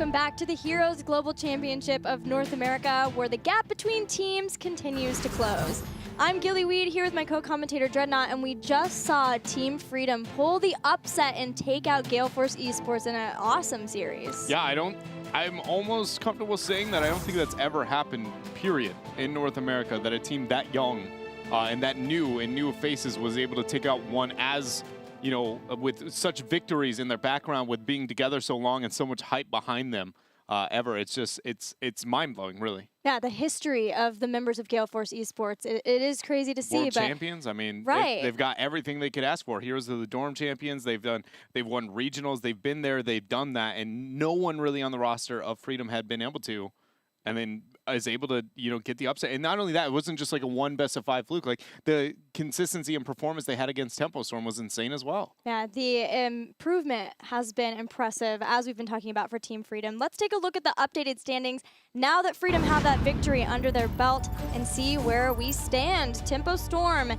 welcome back to the Heroes Global Championship of North America, where the gap between teams continues to close. I'm Gilly Weed here with my co-commentator Dreadnought, and we just saw Team Freedom pull the upset and take out Gale Force Esports in an awesome series. Yeah, I'm almost comfortable saying that I don't think that's ever happened, period, in North America, that a team that young and that new faces was able to take out one as, you know, with such victories in their background, with being together so long and so much hype behind them ever. It's just, it's mind-blowing, really. Yeah, the history of the members of Gale Force Esports, it is crazy to see. World champions, I mean, right. they've got everything they could ask for. Heroes of the Dorm champions, they've won regionals, they've been there, they've done that, and no one really on the roster of Freedom had been able to, and then is able to, you know, get the upset. And not only that, it wasn't just like a one best-of-5 fluke. Like, the consistency and performance they had against Tempo Storm was insane as well. Yeah, the improvement has been impressive, as we've been talking about for Team Freedom. Let's take a look at the updated standings now that Freedom have that victory under their belt and see where we stand. Tempo Storm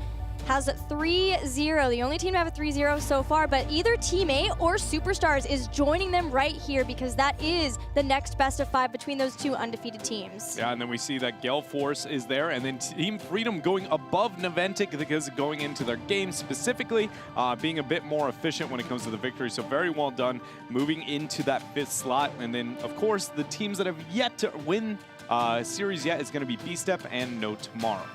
has 3-0, the only team to have a 3-0 so far, but either Team 8 or Superstars is joining them right here because that is the next best-of-5 between those two undefeated teams. Yeah, and then we see that Gale Force is there, and then Team Freedom going above Naventic because going into their game specifically, being a bit more efficient when it comes to the victory, so very well done, moving into that 5th slot. And then, of course, the teams that have yet to win series yet is going to be B-Step and No Tomorrow.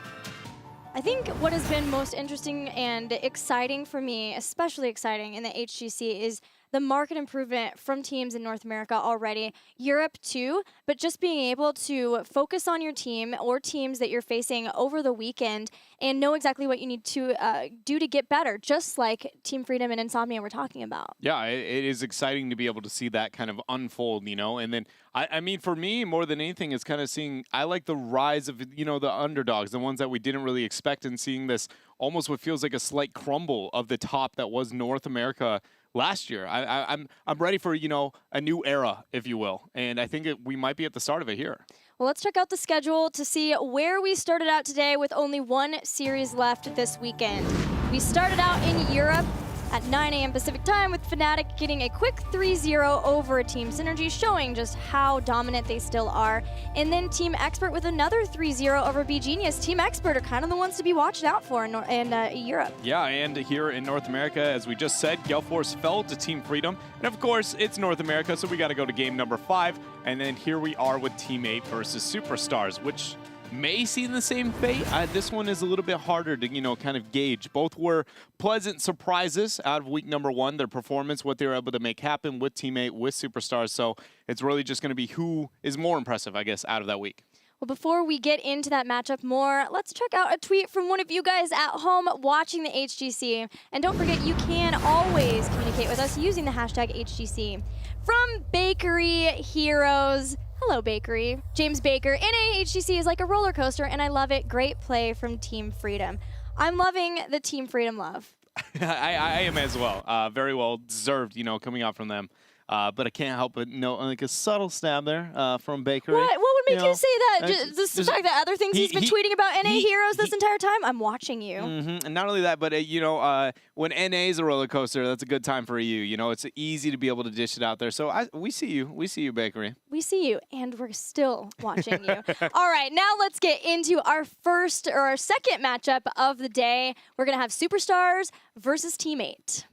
I think what has been most interesting and exciting for me, especially exciting in the HGC, is the market improvement from teams in North America already, Europe too, but just being able to focus on your team or teams that you're facing over the weekend and know exactly what you need to do to get better, just like Team Freedom and Insomnia were talking about. Yeah, it is exciting to be able to see that kind of unfold, you know, and then I mean, for me, more than anything, is kind of seeing, I like the rise of, you know, the underdogs, the ones that we didn't really expect, and seeing this almost what feels like a slight crumble of the top that was North America last year. I'm ready for, you know, a new era, if you will, and I think we might be at the start of it here. Well, let's check out the schedule to see where we started out today with only one series left this weekend. We started out in Europe at 9 a.m. Pacific time with Fnatic getting a quick 3-0 over Team Synergy, showing just how dominant they still are. And then Team Expert with another 3-0 over B-Genius. Team Expert are kind of the ones to be watched out for in Europe. Yeah, and here in North America, as we just said, Gale Force fell to Team Freedom. And of course, it's North America, so we got to go to game number 5. And then here we are with Team 8 versus Superstars, which may see the same fate. This one is a little bit harder to, you know, kind of gauge. Both were pleasant surprises out of week number 1, their performance, what they were able to make happen with Team 8, with Superstars. So it's really just going to be who is more impressive, I guess, out of that week. Well, before we get into that matchup more, let's check out a tweet from one of you guys at home watching the HGC. And don't forget, you can always communicate with us using the hashtag HGC. From Bakery Heroes, hello, Bakery. James Baker, NA HGC is like a roller coaster, and I love it. Great play from Team Freedom. I'm loving the Team Freedom love. I am as well. Very well deserved, you know, coming out from them. But I can't help but know, like, a subtle stab there from Bakery. What would make you say that? Just the fact that other things he's been tweeting about NA Heroes this entire time? I'm watching you. And not only that, but, you know, when NA is a roller coaster, that's a good time for you. You know, it's easy to be able to dish it out there. So we see you. We see you, Bakery. We see you, and we're still watching you. All right, now let's get into our second matchup of the day. We're going to have Superstars versus Team 8.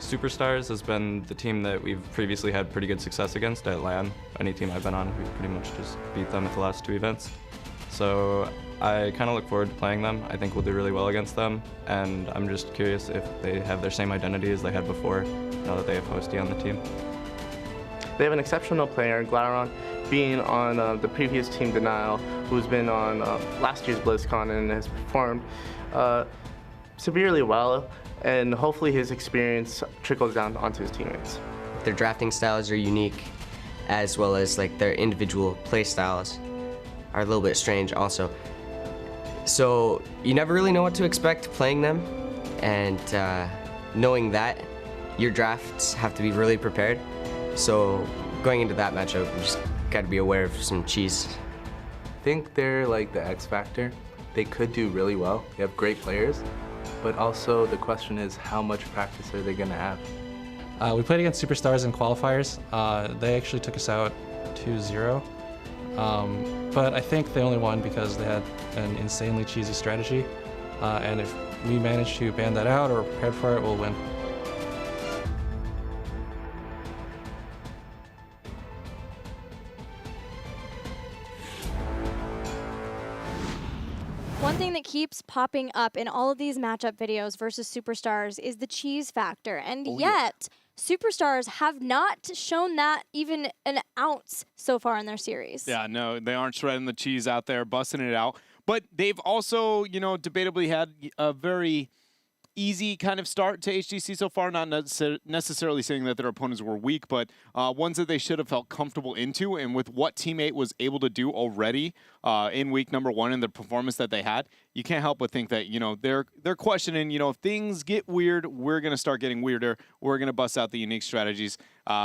Superstars has been the team that we've previously had pretty good success against at LAN. Any team I've been on, we've pretty much just beat them at the last 2 events. So I kind of look forward to playing them. I think we'll do really well against them, and I'm just curious if they have their same identity as they had before, now that they have Hosty on the team. They have an exceptional player, Gladeron, being on the previous team Denial, who's been on last year's BlizzCon and has performed severely well, and hopefully his experience trickles down onto his teammates. Their drafting styles are unique, as well as like their individual play styles are a little bit strange also. So you never really know what to expect playing them, and knowing that, your drafts have to be really prepared. So going into that matchup, you just got to be aware of some cheese. I think they're like the X factor. They could do really well. They have great players, but also the question is how much practice are they going to have? We played against Superstars in qualifiers. They actually took us out 2-0. But I think they only won because they had an insanely cheesy strategy. And if we manage to ban that out or prepared for it, we'll win. One thing that keeps popping up in all of these matchup videos versus Superstars is the cheese factor. And yet, Superstars have not shown that even an ounce so far in their series. Yeah, no, they aren't shredding the cheese out there, busting it out. But they've also, you know, debatably had a very easy kind of start to HGC so far, not necessarily saying that their opponents were weak, but ones that they should have felt comfortable into. And with what Team 8 was able to do already in week number 1 and the performance that they had, you can't help but think that, you know, they're questioning, you know, if things get weird, we're going to start getting weirder. We're going to bust out the unique strategies.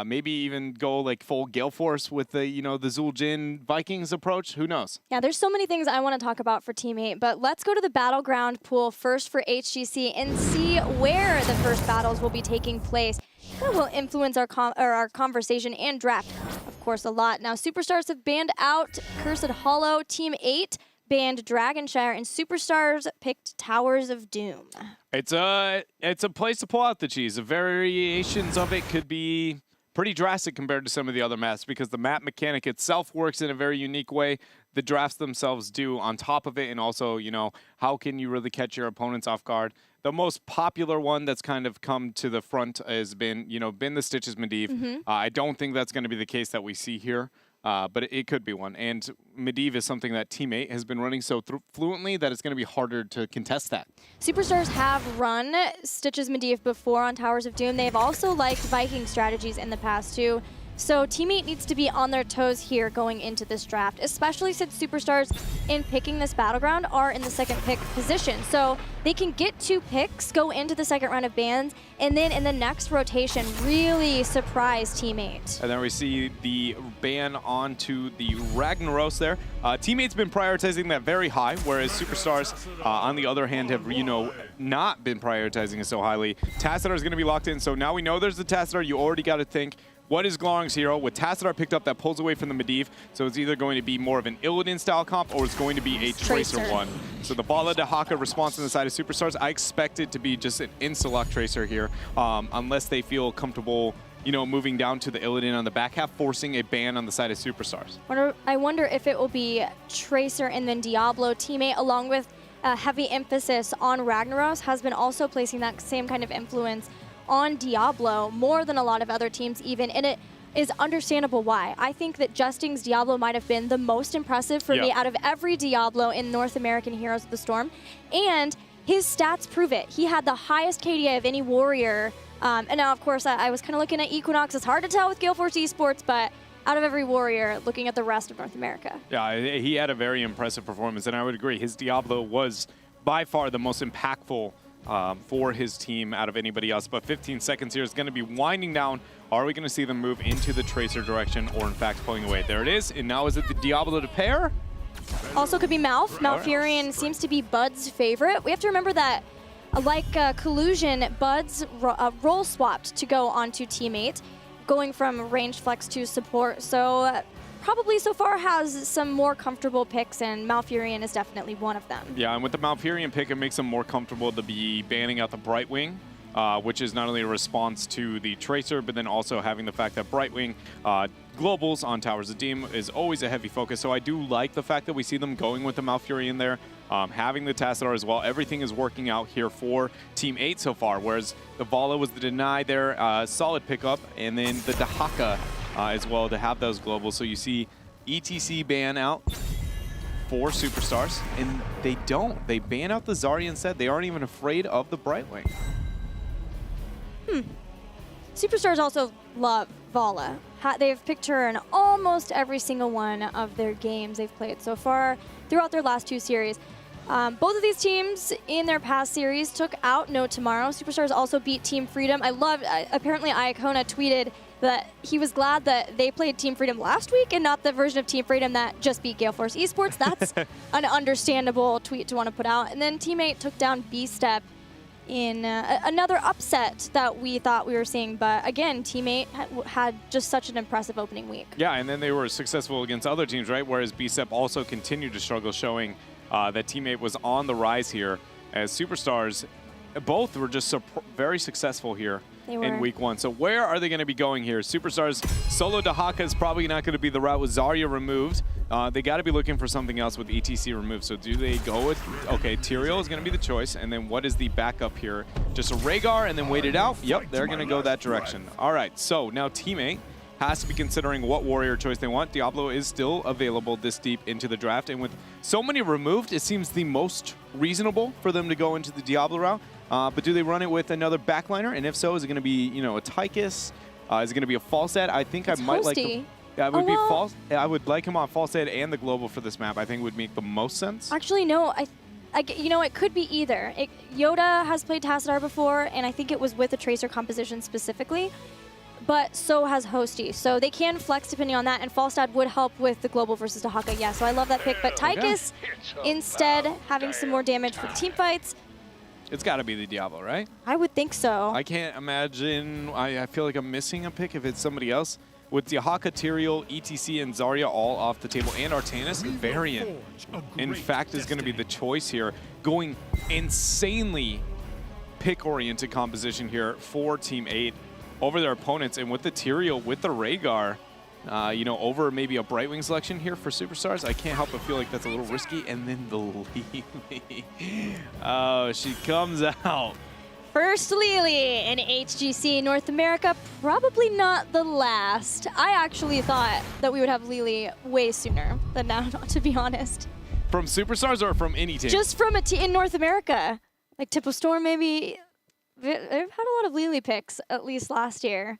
Maybe even go like full Gale Force with the, you know, the Zul'jin Vikings approach. Who knows? Yeah, there's so many things I want to talk about for Team 8, but let's go to the Battleground pool first for HGC and see where the first battles will be taking place. That will influence our conversation and draft, of course, a lot. Now, Superstars have banned out Cursed Hollow. Team 8 banned Dragonshire, and Superstars picked Towers of Doom. It's a place to pull out the cheese. The variations of it could be pretty drastic compared to some of the other maps because the map mechanic itself works in a very unique way. The drafts themselves do on top of it, and also, you know, how can you really catch your opponents off guard? The most popular one that's kind of come to the front has been, you know, the Stitches Medivh. I don't think that's going to be the case that we see here. But it could be one. And Medivh is something that Team 8 has been running so fluently that it's going to be harder to contest that. Superstars have run Stitches Medivh before on Towers of Doom. They've also liked Viking strategies in the past too. So Team 8 needs to be on their toes here going into this draft, especially since Superstars in picking this Battleground are in the second pick position. So they can get 2 picks, go into the second round of bans, and then in the next rotation really surprise Team 8. And then we see the ban onto the Ragnaros there. Team 8's been prioritizing that very high, whereas Superstars, on the other hand, have, you know, not been prioritizing it so highly. Tassadar is going to be locked in, so now we know there's the Tassadar. You already got to think, what is Glaurung's hero? With Tassadar picked up, that pulls away from the Medivh, so it's either going to be more of an Illidan style comp or it's going to be a Tracer one. So the Vala de Haka response on the side of Superstars, I expect it to be just an insta-lock Tracer here, unless they feel comfortable, you know, moving down to the Illidan on the back half, forcing a ban on the side of Superstars. I wonder if it will be Tracer and then Diablo. Team 8, along with heavy emphasis on Ragnaros, has been also placing that same kind of influence on Diablo more than a lot of other teams even, and it is understandable why. I think that Justing's Diablo might have been the most impressive for me out of every Diablo in North American Heroes of the Storm, and his stats prove it. He had the highest KDA of any warrior, and now of course I was kind of looking at Equinox. It's hard to tell with Gale Force Esports, but out of every warrior, looking at the rest of North America. Yeah, he had a very impressive performance, and I would agree. His Diablo was by far the most impactful for his team out of anybody else. But 15 seconds here is going to be winding down. Are we going to see them move into the Tracer direction or in fact pulling away? There it is. And now is it the Diablo to pair? Also could be Malf. Malfurion seems to be Bud's favorite. We have to remember that, like Collusion, Bud's role swapped to go onto Team 8, going from ranged flex to support. So probably so far has some more comfortable picks, and Malfurion is definitely one of them. Yeah, and with the Malfurion pick, it makes them more comfortable to be banning out the Brightwing, which is not only a response to the Tracer, but then also having the fact that Brightwing globals on Towers of Doom is always a heavy focus. So I do like the fact that we see them going with the Malfurion there, having the Tassadar as well. Everything is working out here for Team 8 so far, whereas the Vala was the deny there, solid pickup, and then the Dahaka as well to have those globals. So you see ETC ban out for Superstars, and they don't. They ban out the Zarya instead. They aren't even afraid of the Brightwing. Superstars also love Vala. They've picked her in almost every single one of their games they've played so far throughout their last 2 series. Both of these teams in their past series took out No Tomorrow. Superstars also beat Team Freedom. I loved, apparently Iacona tweeted that he was glad that they played Team Freedom last week and not the version of Team Freedom that just beat Gale Force Esports. That's an understandable tweet to want to put out. And then Team 8 took down B-Step. in another upset that we thought we were seeing. But again, Teammate had just such an impressive opening week. Yeah, and then they were successful against other teams, right? Whereas BSEP also continued to struggle, showing that Teammate was on the rise here as Superstars. Both were just very successful here in week 1. So where are they going to be going here? Superstars solo Dahaka is probably not going to be the route with Zarya removed. They got to be looking for something else with ETC removed. So do they go with, okay, Tyrael is going to be the choice. And then what is the backup here? Just a Rhaegar and then wait it out? Yep, they're going to go that direction. All right, so now Teammate has to be considering what warrior choice they want. Diablo is still available this deep into the draft. And with so many removed, it seems the most reasonable for them to go into the Diablo route. But do they run it with another backliner? And if so, is it going to be, you know, a Tychus? Is it going to be a Falstad? I think I might like the... Yeah, it would be false. I would like him on Falstad and the global for this map. I think would make the most sense. Actually, no. You know, it could be either. Yoda has played Tassadar before, and I think it was with a Tracer composition specifically. But so has Hosty. So they can flex depending on that, and Falstad would help with the global versus Dahaka. Yeah, so I love that pick. But Tychus, instead, having some more damage for the team fights. It's got to be the Diablo, right? I would think so. I can't imagine. I feel like I'm missing a pick if it's somebody else. With Dahaka, Tyrael, ETC, and Zarya all off the table, and Artanis, Varian, in fact, is going to be the choice here. Going insanely pick-oriented composition here for Team 8 over their opponents. And with the Tyrael, with the Rhaegar, you know, over maybe a Brightwing selection here for Superstars, I can't help but feel like that's a little risky. And then the Lily. Oh, she comes out. First Lily in HGC North America, probably not the last. I actually thought that we would have Lily way sooner than now, to be honest. From Superstars or from any team? Just from a team in North America. Like Tip of Storm, maybe. They've had a lot of Lily picks, at least last year.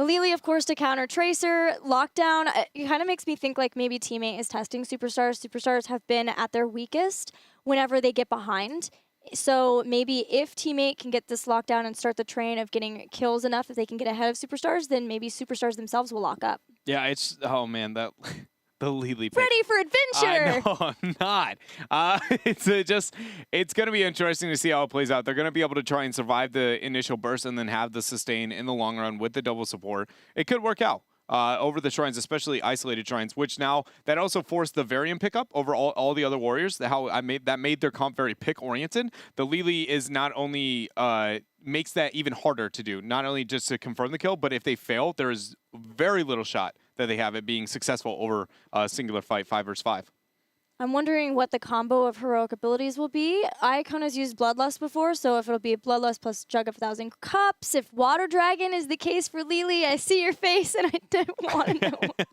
Lily, of course, to counter Tracer. Lockdown, it kind of makes me think like maybe Teammate is testing Superstars. Superstars have been at their weakest whenever they get behind. So maybe if Teammate can get this lockdown and start the train of getting kills enough, if they can get ahead of Superstars, then maybe Superstars themselves will lock up. Yeah, it's, oh man, that the Lily pick. Ready for adventure! I know, I'm not. It's going to be interesting to see how it plays out. They're going to be able to try and survive the initial burst and then have the sustain in the long run with the double support. It could work out. Over the shrines, especially isolated shrines, which now that also forced the Varian pickup over all the other warriors. That made their comp very pick oriented. The Lily is not only makes that even harder to do, not only just to confirm the kill, but if they fail, there is very little shot that they have it being successful over a singular fight 5 versus 5. I'm wondering what the combo of heroic abilities will be. Icon used Bloodlust before, so if it'll be Bloodlust plus Jug of 1,000 Cups, if Water Dragon is the case for Lily, I see your face and I don't want to know.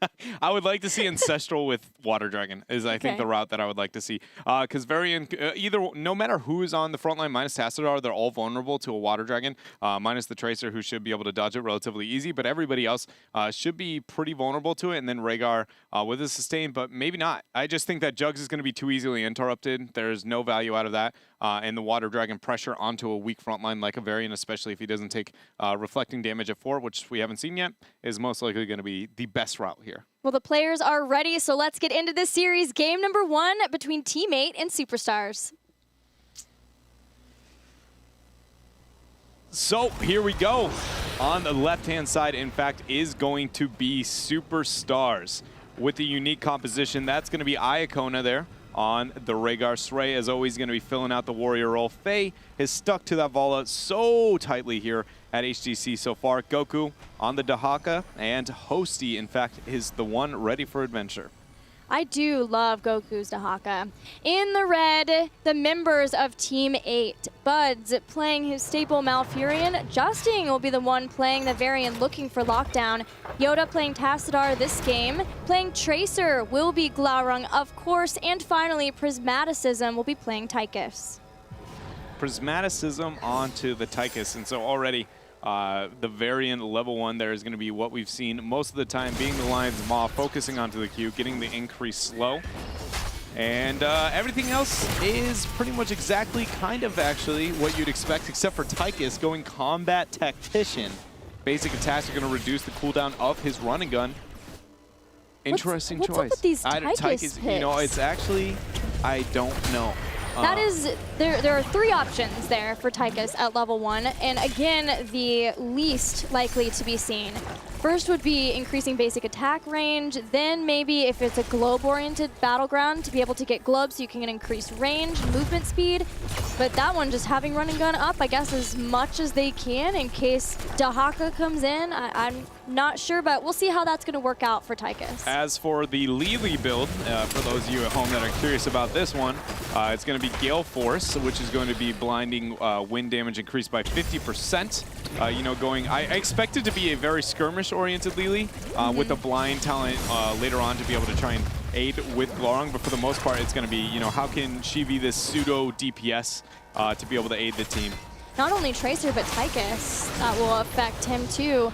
I would like to see Ancestral with Water Dragon is, I think, the route that I would like to see. Because Varian, no matter who is on the front line, minus Tassadar, they're all vulnerable to a Water Dragon, minus the Tracer, who should be able to dodge it relatively easy, but everybody else should be pretty vulnerable to it, and then Rhaegar with a sustain, but maybe not. I just think that Jugs is going to be too easily interrupted. There's no value out of that. And the Water Dragon pressure onto a weak front line like a Varian, especially if he doesn't take reflecting damage at 4, which we haven't seen yet, is most likely going to be the best route here. Well, the players are ready, so let's get into this series. Game number 1 between Team 8 and Superstars. So here we go. On the left-hand side, in fact, is going to be Superstars with the unique composition. That's going to be Iacona there on the Rhaegar. Srey is always going to be filling out the warrior role. Faye has stuck to that Vala so tightly here at HGC so far. Goku on the Dahaka, and Hosty, in fact, is the one ready for adventure. I do love Goku's Dahaka. In the red, the members of Team 8. Buds playing his staple Malfurion. Justin will be the one playing the Varian looking for lockdown. Yoda playing Tassadar this game. Playing Tracer will be Glaurung, of course. And finally, Prismaticism will be playing Tychus. Prismaticism onto the Tychus, and so already the Varian level 1 there is going to be what we've seen most of the time, being the Lion's Maw, focusing onto the Q, getting the increase slow. And everything else is pretty much exactly kind of actually what you'd expect, except for Tychus going Combat Tactician. Basic attacks are going to reduce the cooldown of his run and gun. Interesting choice. What's up with these Tychus picks? You know, it's actually, I don't know. That is, there are 3 options there for Tychus at level 1, and again, the least likely to be seen. First would be increasing basic attack range, then maybe if it's a globe-oriented battleground, to be able to get globes so you can increase range, movement speed. But that one, just having run and gun up, I guess, as much as they can in case Dahaka comes in. I'm not sure, but we'll see how that's going to work out for Tychus. As for the Lili build, for those of you at home that are curious about this one, it's going to be Gale Force, which is going to be blinding wind damage increased by 50%. You know, I expect it to be a very skirmish-oriented Lili with a blind talent later on to be able to try and aid with Glaurung, but for the most part, it's going to be, you know, how can she be this pseudo DPS to be able to aid the team? Not only Tracer, but Tychus, that will affect him too.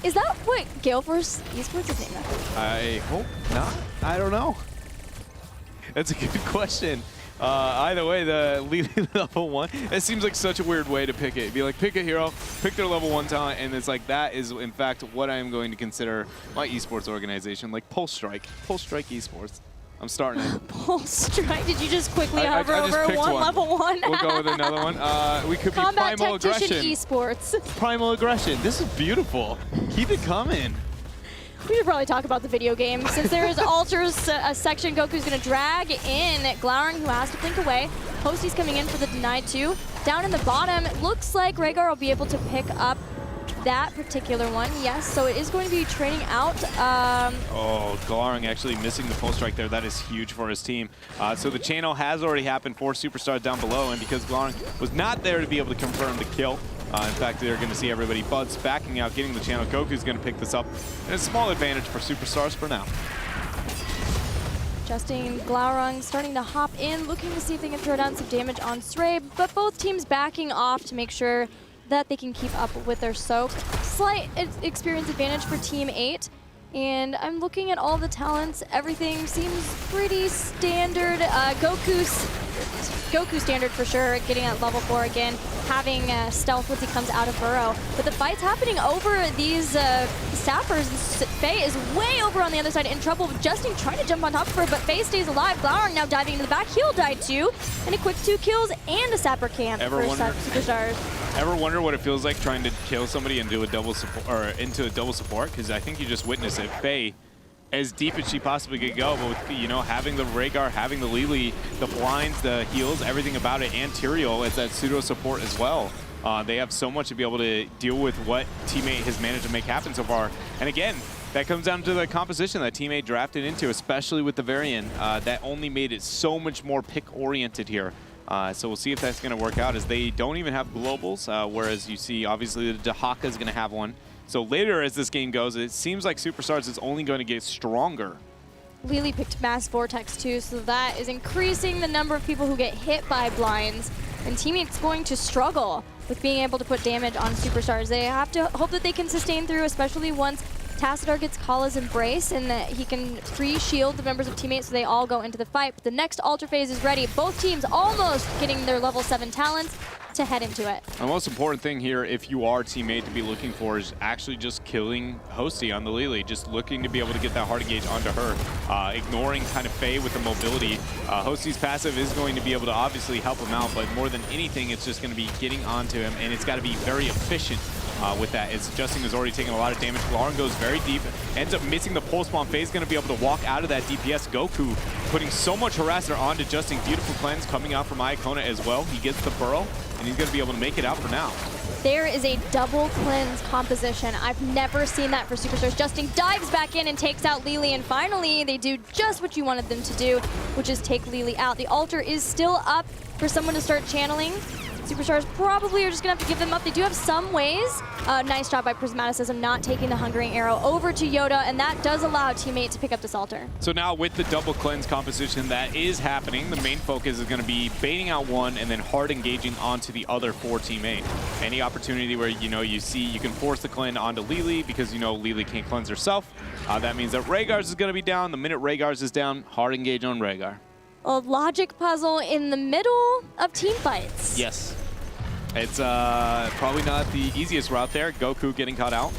Is that what Gale Force Esports is named after? I hope not. I don't know. That's a good question. Either way, the Lili level 1, it seems like such a weird way to pick it. It'd be like, pick a hero, pick their level 1 talent, and it's like, that is, in fact, what I am going to consider my esports organization, like Pulse Strike Esports. I'm starting it. Pulse Strike. Did you just quickly I hover just over picked one level 1? We'll go with another one. We could be Combat Primal Tactician Aggression. Esports. Primal Aggression. This is beautiful. Keep it coming. We should probably talk about the video game. Since there is Altars section, Goku's going to drag in Glaurung, who has to blink away. Hosty's coming in for the denied 2. Down in the bottom, it looks like Rhaegar will be able to pick up that particular one. Yes, so it is going to be trading out. Oh, Glaurung actually missing the pulse strike there. That is huge for his team. So the channel has already happened for Superstars down below, and because Glaurung was not there to be able to confirm the kill, in fact, they're going to see everybody Bud's backing out, getting the channel. Goku's going to pick this up. And a small advantage for Superstars for now. Justin Glaurung starting to hop in, looking to see if they can throw down some damage on Srabe, but both teams backing off to make sure that they can keep up with their soak. Slight experience advantage for Team 8. And I'm looking at all the talents. Everything seems pretty standard. Goku standard for sure, getting at level 4 again, having stealth once he comes out of burrow. But the fight's happening over these sappers. Faye is way over on the other side, in trouble with Justin trying to jump on top of her, but Faye stays alive. Glaurung now diving into the back. He'll die too. And a quick 2 kills and a sapper camp for Superstars. Ever wonder what it feels like trying to kill somebody into a double support, or into a double support? Because I think you just witnessed it. Faye, as deep as she possibly could go, but with, you know, having the Rhaegar, having the Lili, the blinds, the heals, everything about it, and Tyrael as that pseudo support as well. They have so much to be able to deal with what Teammate has managed to make happen so far. And again, that comes down to the composition that Teammate drafted into, especially with the Varian. That only made it so much more pick-oriented here. So we'll see if that's going to work out, as they don't even have globals, whereas you see, obviously, the Dahaka is going to have one. So later as this game goes, it seems like Superstars is only going to get stronger. Lili picked Mass Vortex too, so that is increasing the number of people who get hit by blinds. And Teammate's going to struggle with being able to put damage on Superstars. They have to hope that they can sustain through, especially once Tassadar gets Kala's Embrace and that he can pre-shield the members of Teammates so they all go into the fight. But the next Alter phase is ready. Both teams almost getting their level 7 talents to head into it. The most important thing here, if you are Teammate, to be looking for is actually just killing Hosty on the Lili, just looking to be able to get that hard engage onto her, ignoring kind of Faye with the mobility. Hosty's passive is going to be able to obviously help him out, but more than anything, it's just going to be getting onto him, and it's got to be very efficient with that. As Justin is already taking a lot of damage. Glaurung goes very deep, ends up missing the pulse bomb. Faye's going to be able to walk out of that DPS. Goku putting so much harasser onto Justin. Beautiful cleanse coming out from Iacona as well. He gets the burrow, and he's going to be able to make it out for now. There is a double cleanse composition. I've never seen that for Superstars. Justin dives back in and takes out Lili, and finally they do just what you wanted them to do, which is take Lili out. The altar is still up for someone to start channeling. Superstars probably are just going to have to give them up. They do have some ways. Nice job by Prismaticism not taking the Hungering Arrow over to Yoda, and that does allow Teammate to pick up this altar. So now with the double cleanse composition that is happening, the main focus is going to be baiting out one and then hard engaging onto the other for Teammate. Any opportunity where, you know, you see you can force the cleanse onto Lili because, you know, Lili can't cleanse herself. That means that Rhaegar's is going to be down. The minute Rhaegar's is down, hard engage on Rhaegar. A logic puzzle in the middle of team fights. Yes. It's probably not the easiest route there. Goku getting caught out.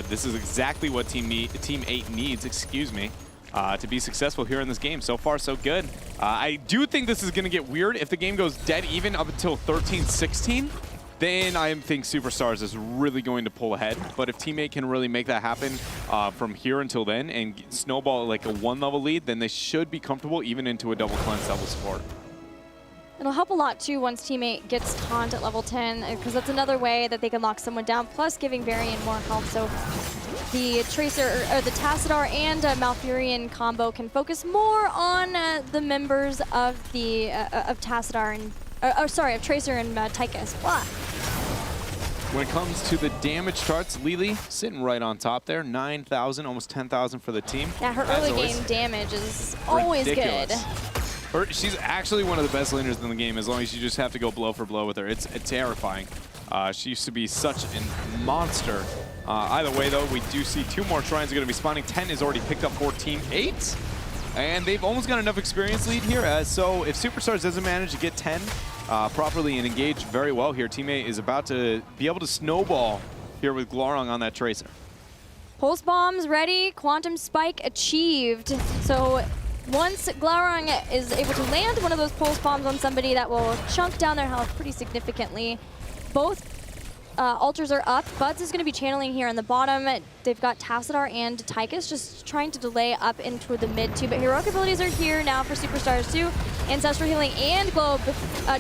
This is exactly what Team 8 needs, excuse me. to be successful here in this game. So far, so good. I do think this is going to get weird. If the game goes dead even up until 13-16, then I think Superstars is really going to pull ahead. But if Teammate can really make that happen from here until then and snowball like a 1-level lead, then they should be comfortable even into a double cleanse, double support. It'll help a lot too once Teammate gets taunt at level 10, because that's another way that they can lock someone down, plus giving Varian more health. So the Tracer, or the Tassadar and Malfurion combo can focus more on the members of the of Tassadar and of Tracer and Tychus. Blah. When it comes to the damage charts, Lily sitting right on top there, 9,000, almost 10,000 for the team. Yeah, her early game damage is always ridiculous. good. She's actually one of the best laners in the game, as long as you just have to go blow for blow with her. It's terrifying. She used to be such a monster. Either way, though, we do see 2 more shrines are going to be spawning. 10 is already picked up for Team 8. And they've almost got enough experience lead here. So if Superstars doesn't manage to get 10 properly and engage very well here, Teammate is about to be able to snowball here with Glorong on that Tracer. Pulse bombs ready, quantum spike achieved. So once Glorong is able to land one of those pulse bombs on somebody, that will chunk down their health pretty significantly. Both altars are up. Buds is going to be channeling here on the bottom. They've got Tassadar and Tychus just trying to delay up into the mid too. But heroic abilities are here now for Superstars too. Ancestral healing and Globe,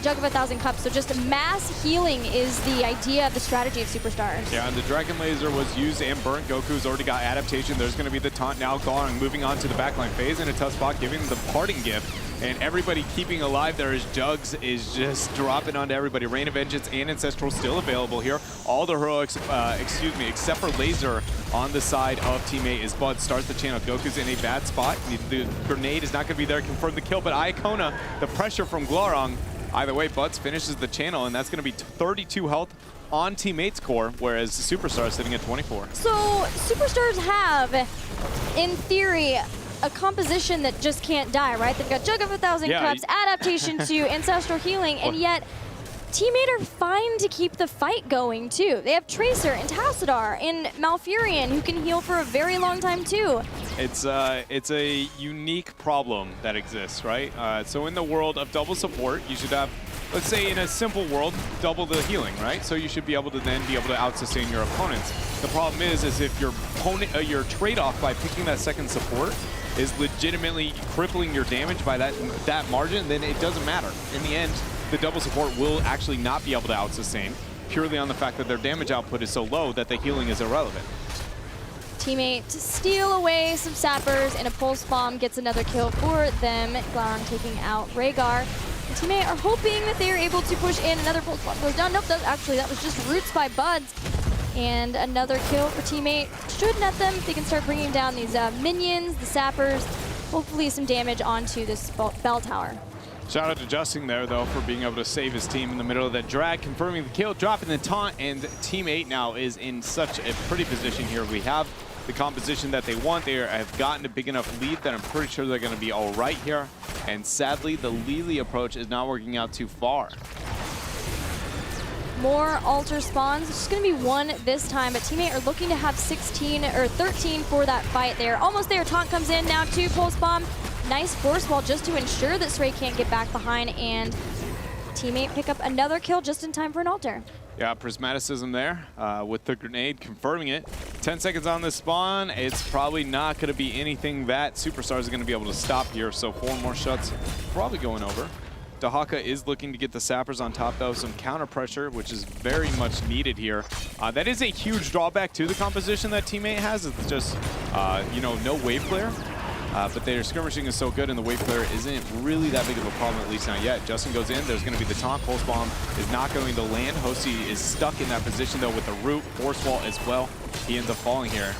Jug of 1,000 Cups. So just mass healing is the idea of the strategy of Superstars. Yeah, and the Dragon Laser was used and burnt. Goku's already got adaptation. There's going to be the taunt now. Glorong moving on to the backline phase in a tough spot, giving them the parting gift. And everybody keeping alive there as Jugs is just dropping onto everybody. Rain of Vengeance and Ancestral still available here. All the heroics, except for Laser on the side of Teammate as Bud starts the channel. Goku's in a bad spot. The grenade is not going to be there to confirm the kill, but Iacona, the pressure from Glorong. Either way, Buds finishes the channel, and that's going to be 32 health on Teammate's core, whereas Superstars sitting at 24. So Superstars have, in theory, a composition that just can't die, right? They've got Jug of 1,000 Cups, adaptation to Ancestral Healing, and yet Teammate are fine to keep the fight going too. They have Tracer and Tassadar and Malfurion who can heal for a very long time too. It's a unique problem that exists, right? So in the world of double support, you should have, let's say in a simple world, double the healing, right? So you should be able to then be able to out-sustain your opponents. The problem is if your opponent, your trade-off by picking that second support is legitimately crippling your damage by that margin, then it doesn't matter. In the end, the double support will actually not be able to out-sustain, purely on the fact that their damage output is so low that the healing is irrelevant. Teammate to steal away some sappers, and a pulse bomb gets another kill for them. Glorong taking out Rhaegar. And Teammate are hoping that they are able to push in. Another pulse bomb goes down. Nope, that was just roots by Buds. And another kill for Teammate. Should net them if they can start bringing down these minions, the sappers. Hopefully some damage onto this bell tower. Shout out to Justin there, though, for being able to save his team in the middle of that drag, confirming the kill, dropping the taunt, and Team 8 now is in such a pretty position here. We have the composition that they want. They have gotten a big enough lead that I'm pretty sure they're going to be all right here. And sadly, the Lily approach is not working out too far. More altar spawns. It's just going to be one this time, but Teammate are looking to have 16 or 13 for that fight. They're almost there. Taunt comes in now to Pulse Bomb. Nice force wall just to ensure that Sray can't get back behind, and Teammate pick up another kill just in time for an altar. Yeah, Prismaticism there with the grenade, confirming it. 10 seconds on this spawn. It's probably not going to be anything that Superstars are going to be able to stop here, so 4 more shots probably going over. Dahaka is looking to get the sappers on top, though. Some counter pressure, which is very much needed here. That is a huge drawback to the composition that Teammate has. It's just, you know, no wave clear. But their skirmishing is so good, and the wave clear isn't really that big of a problem, at least not yet. Justin goes in. There's going to be the taunt. Pulse Bomb is not going to land. Hosi is stuck in that position, though, with the root. Force wall as well. He ends up falling here.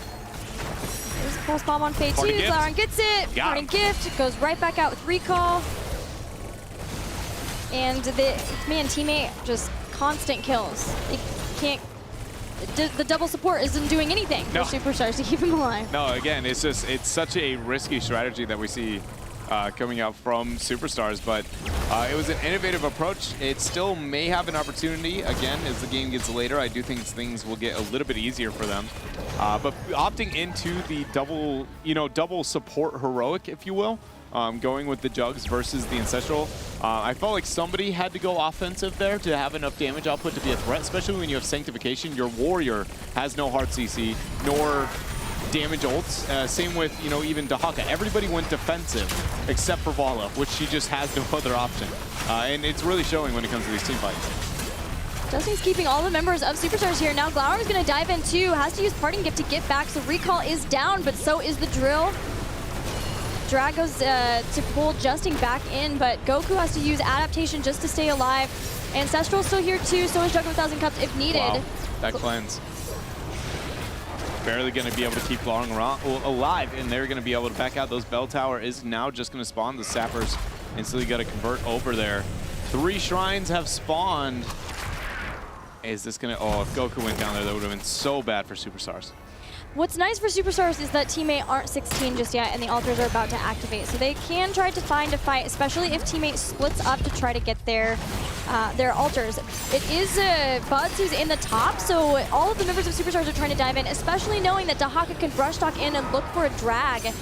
There's a Pulse Bomb on Fade 2. Glorong gets it. Parting gift. Goes right back out with recall. And Teammate, just constant kills. It can't... The double support isn't doing anything for Superstars to keep him alive. No, again, it's such a risky strategy that we see coming out from Superstars, but it was an innovative approach. It still may have an opportunity. Again, as the game gets later, I do think things will get a little bit easier for them. But opting into the double support heroic, if you will, going with the Jugs versus the Ancestral, I felt like somebody had to go offensive there to have enough damage output to be a threat, especially when you have Sanctification. Your Warrior has no hard CC, nor damage ults. Same with, even Dahaka. Everybody went defensive except for Vala, which she just has no other option. And it's really showing when it comes to these team fights. Justin's keeping all the members of Superstars here. Now Glauer's going to dive in too. Has to use Parting Gift to get back, so Recall is down, but so is the Drill. Drag goes to pull Justin back in, but Goku has to use Adaptation just to stay alive. Ancestral's still here too, so is Jug of 1,000 Cups if needed. Wow, that cleanse. Barely going to be able to keep Long alive, and they're going to be able to back out. Those Bell Tower is now just going to spawn. The Sappers instantly got to convert over there. 3 shrines have spawned. Is this going to... Oh, if Goku went down there, that would have been so bad for Superstars. What's nice for Superstars is that Teammate aren't 16 just yet, and the altars are about to activate. So they can try to find a fight, especially if Teammate splits up to try to get their altars. It is Buds who's in the top, so all of the members of Superstars are trying to dive in, especially knowing that Dahaka can brush talk in and look for a drag.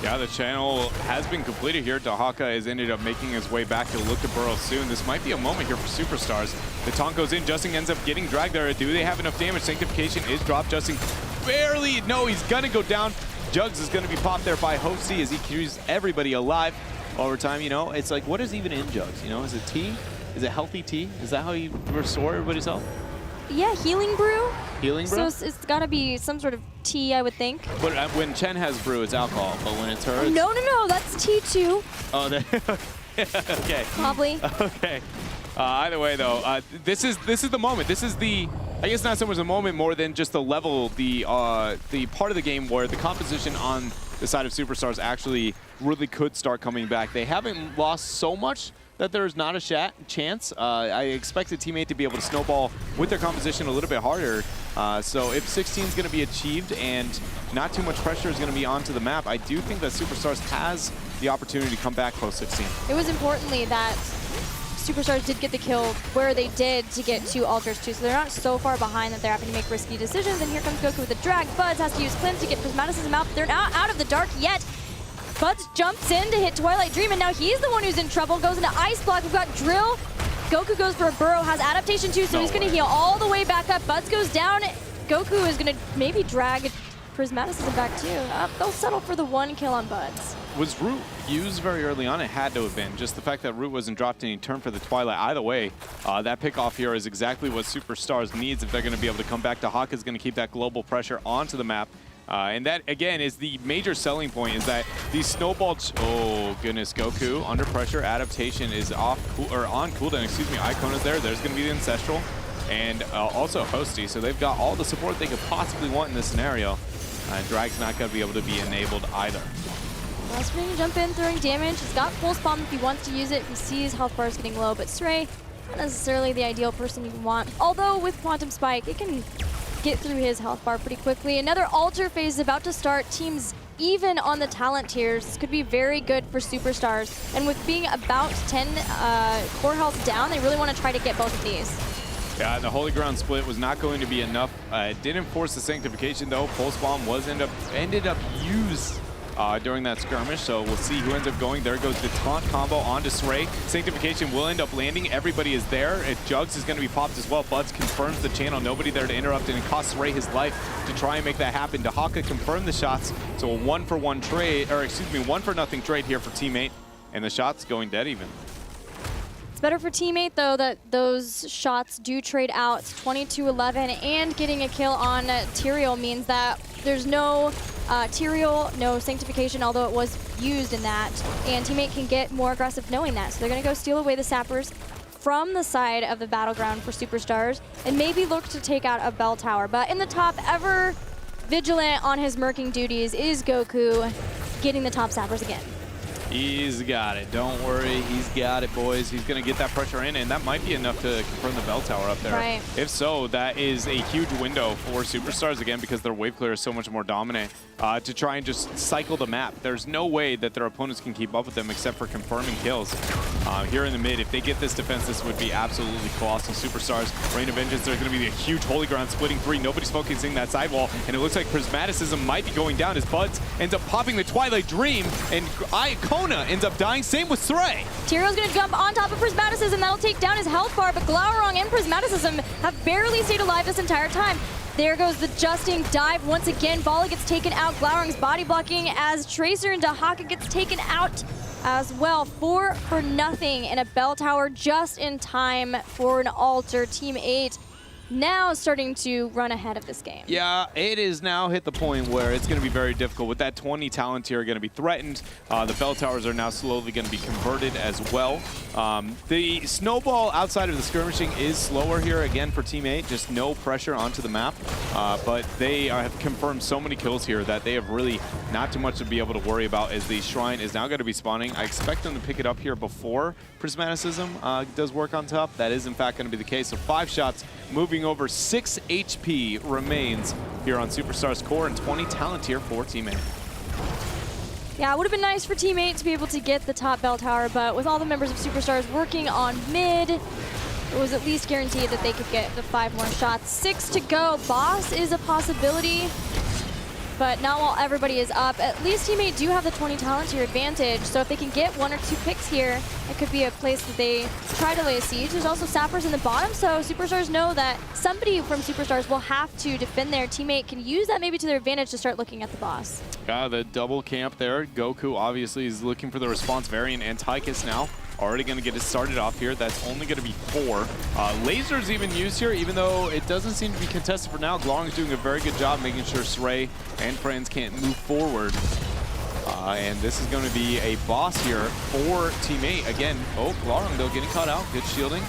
Yeah, the channel has been completed here. Dahaka has ended up making his way back to look to burrow soon. This might be a moment here for Superstars. The taunt goes in. Justin ends up getting dragged there. Do they have enough damage? Sanctification is dropped. Justin barely. No, he's going to go down. Jugs is going to be popped there by Hosty as he keeps everybody alive over time. It's like, what is even in Jugs? Is it tea? Is it healthy tea? Is that how you restore everybody's health? Yeah, Healing Brew. Healing Brew? So it's got to be some sort of tea, I would think. But when Chen has brew, it's alcohol. But when it's her, it's... No, that's tea too. Oh, okay. Probably. Okay. Either way, though, this is the moment. This is the, I guess not so much the moment, more than just the level, the part of the game where the composition on the side of Superstars actually really could start coming back. They haven't lost so much that there's not a chance. I expect a teammate to be able to snowball with their composition a little bit harder. So if 16 is going to be achieved and not too much pressure is going to be onto the map, I do think that Superstars has the opportunity to come back post 16. It was importantly that Superstars did get the kill where they did to get 2 altars too, so they're not so far behind that they're having to make risky decisions. And here comes Goku with the drag. Buds has to use Cleanse to get Prismatic's out. They're not out of the dark yet. Buds jumps in to hit Twilight Dream, and now he's the one who's in trouble. Goes into Ice Block. We've got Drill. Goku goes for a burrow, has Adaptation too, so he's going to heal all the way back up. Buds goes down. Goku is going to maybe drag Prismaticism back too. They'll settle for the 1 kill on Buds. Was Root used very early on? It had to have been. Just the fact that Root wasn't dropped any turn for the Twilight. Either way, that pick-off here is exactly what Superstars needs if they're going to be able to come back. Dahaka is going to keep that global pressure onto the map. And that, again, is the major selling point, is that these snowballs... Oh, goodness, Goku, under pressure. Adaptation is on cooldown, excuse me. Icona's there. There's going to be the Ancestral. And also Hosty, so they've got all the support they could possibly want in this scenario. Drag's not going to be able to be enabled either. Last going to jump in, throwing damage. He's got full spawn if he wants to use it. He sees health bars getting low, but Stray, not necessarily the ideal person you want. Although with Quantum Spike, it can get through his health bar pretty quickly. Another altar phase is about to start. Teams even on the talent tiers. This could be very good for Superstars. And with being about 10 core health down, they really want to try to get both of these. Yeah, the Holy Ground split was not going to be enough. It didn't force the Sanctification, though. Pulse Bomb was ended up used during that skirmish, so we'll see who ends up going. There goes the taunt combo onto Sray. Sanctification will end up landing. Everybody is there. Jugs is going to be popped as well. Buds confirms the channel. Nobody there to interrupt, and it costs Sray his life to try and make that happen. Dahaka confirmed the shots, so a 1-for-1 trade, or excuse me, 1-for-0 trade here for Teammate, and the shots going dead even. It's better for Teammate, though, that those shots do trade out. It's 22-11, and getting a kill on Tyrael means that there's no Tyrael, no Sanctification, although it was used in that, and Teammate can get more aggressive knowing that. So they're going to go steal away the Sappers from the side of the Battleground for Superstars, and maybe look to take out a Bell Tower. But in the top, ever vigilant on his murking duties is Goku, getting the top Sappers again. He's got it. Don't worry. He's got it, boys. He's going to get that pressure in, and that might be enough to confirm the bell tower up there. Right. If so, that is a huge window for Superstars, again, because their wave clear is so much more dominant, to try and just cycle the map. There's no way that their opponents can keep up with them except for confirming kills. Here in the mid, if they get this defense, this would be absolutely colossal. Superstars, Rain of Vengeance, there's going to be a huge Holy Ground splitting 3. Nobody's focusing that sidewall, and it looks like Prismaticism might be going down as Buds ends up popping the Twilight Dream, and Iacona ends up dying. Same with Stray. Tyrio's going to jump on top of Prismaticism. That'll take down his health bar, but Glaurung and Prismaticism have barely stayed alive this entire time. There goes the Justing dive once again. Volley gets taken out. Glaurung's body blocking as Tracer and Dahaka gets taken out as well. 4 for nothing in a bell tower just in time for an altar. Team 8 now starting to run ahead of this game. Yeah, it is now hit the point where it's going to be very difficult. With that 20 talent here going to be threatened, the bell towers are now slowly going to be converted as well. The snowball outside of the skirmishing is slower here again for Team 8, just no pressure onto the map. But they have confirmed so many kills here that they have really not too much to be able to worry about, as the shrine is now going to be spawning. I expect them to pick it up here before Prismaticism does work on top. That is in fact going to be the case. So 5 shots moving over. 6 HP remains here on Superstars core, and 20 talent here for Team 8. Yeah, it would have been nice for Team 8 to be able to get the top bell tower, but with all the members of Superstars working on mid, it was at least guaranteed that they could get the 5 more shots. 6 to go. Boss is a possibility, but not while everybody is up. At least Team 8 do have the 20 talent to your advantage, so if they can get 1 or 2 picks here, it could be a place that they try to lay a siege. There's also sappers in the bottom, so Superstars know that somebody from Superstars will have to defend their teammate, can use that maybe to their advantage to start looking at the boss. The double camp there. Goku obviously is looking for the response variant, and Tychus now already going to get it started off here. That's only going to be 4. Lasers even used here, even though it doesn't seem to be contested for now. Glaurung is doing a very good job making sure Sray and friends can't move forward. And this is going to be a boss here for Team 8. Again, Glaurung though getting caught out. Good shielding.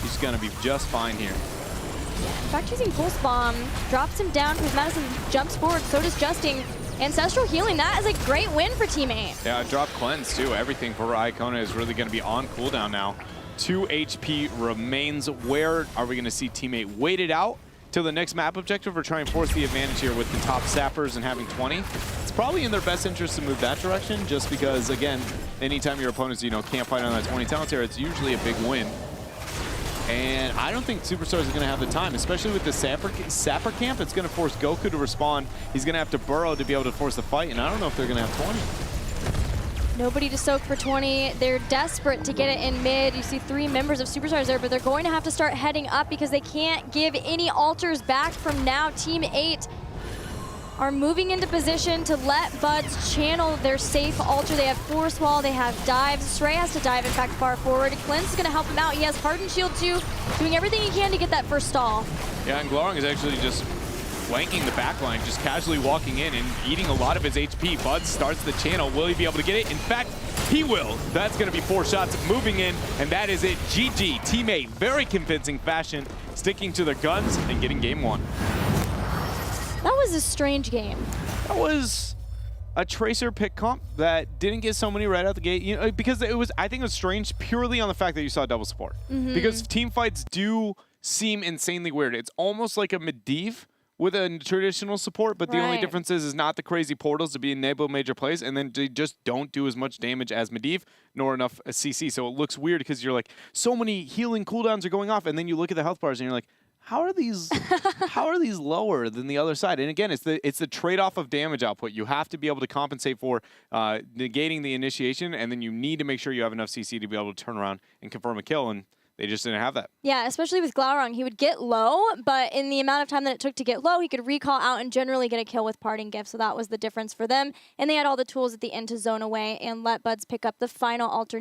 He's going to be just fine here. In fact, using Pulse Bomb, drops him down. Prismaticism jumps forward, so does Justing. Ancestral Healing, that is a great win for Team 8. Yeah, drop Cleanse too. Everything for Iacona is really going to be on cooldown now. 2 HP remains. Where are we going to see Team 8 wait it out till the next map objective, or try and force the advantage here with the top sappers and having 20? It's probably in their best interest to move that direction, just because, again, anytime your opponents, can't fight on that 20 talent tier, it's usually a big win. And I don't think Superstars is going to have the time, especially with the sapper camp. It's going to force Goku to respond. He's going to have to burrow to be able to force the fight, and I don't know if they're going to have 20. Nobody to soak for 20. They're desperate to get it in mid. You see 3 members of Superstars there, but they're going to have to start heading up because they can't give any altars back from now. Team 8 are moving into position to let Buds channel their safe altar. They have Force Wall, they have dives. Stray has to dive, in fact, far forward. Cleanse is going to help him out. He has Hardened Shield too, doing everything he can to get that first stall. Yeah, and Glaurung is actually just flanking the backline, just casually walking in and eating a lot of his HP. Buds starts the channel. Will he be able to get it? In fact, he will. That's going to be 4 shots moving in, and that is it. GG, Team 8, very convincing fashion, sticking to their guns and getting game 1. That was a strange game. That was a Tracer pick comp that didn't get so many right out the gate, because I think it was strange purely on the fact that you saw double support. Because team fights do seem insanely weird. It's almost like a Medivh with a traditional support, but the only difference is not the crazy portals to be enable major plays, and then they just don't do as much damage as Medivh, nor enough CC. So it looks weird because you're like, so many healing cooldowns are going off, and then you look at the health bars and you're like, how are these lower than the other side? And again, it's the trade-off of damage output. You have to be able to compensate for negating the initiation, and then you need to make sure you have enough CC to be able to turn around and confirm a kill, and they just didn't have that. Yeah, especially with Glaurung. He would get low, but in the amount of time that it took to get low, he could recall out and generally get a kill with Parting Gift, so that was the difference for them. And they had all the tools at the end to zone away and let Buds pick up the final alter.